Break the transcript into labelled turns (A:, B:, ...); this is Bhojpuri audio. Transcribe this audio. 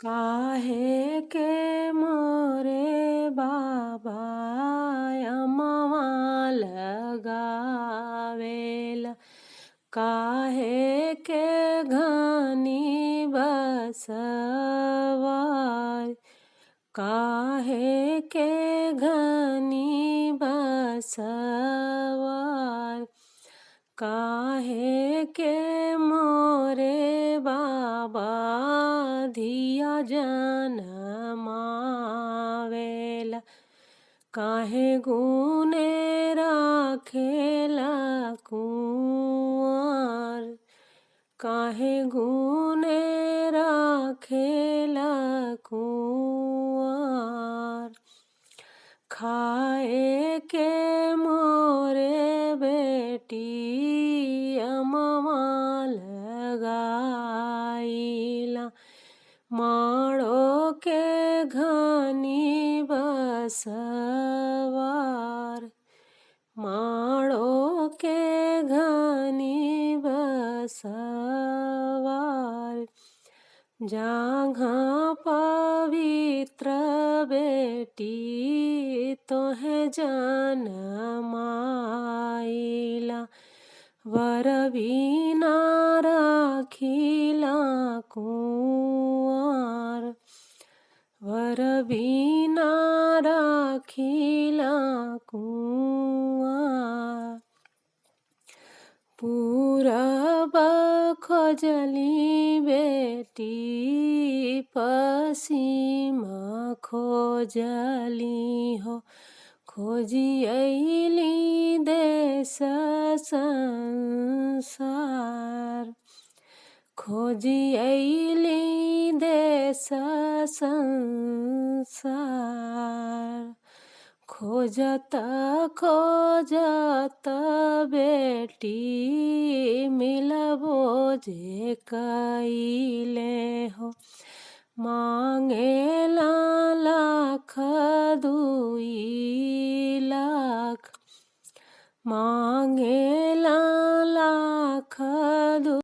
A: काहे के मोरे बाबा अमवा लगावेला। काहे के घनी बसवार। काहे के घनी बसवार। काहे के मोरे बाबा धिया जनमावेला। काहे गुने राखेला कुंवर। काहे गुने राखेला कुंवर। खाए के मोरे बेटी अमवा लगाइला। माड़ो के घनी बसवार। माड़ो के घनी बसवार। जांघा पवित्र बेटी तोहे जनमाइला। वर बिना राखिला कुंवर। वर बिना राखिला कुंवर। पूरब खोजली बेटी पश्चिम खोजली हो। खोजी अइली देश संसार। खोजी अइली देश संसार। खोजत खोजत बेटी मिलबो जे कइले हो। मांगेला लाख दुई लाख। मांगेला लाख दुई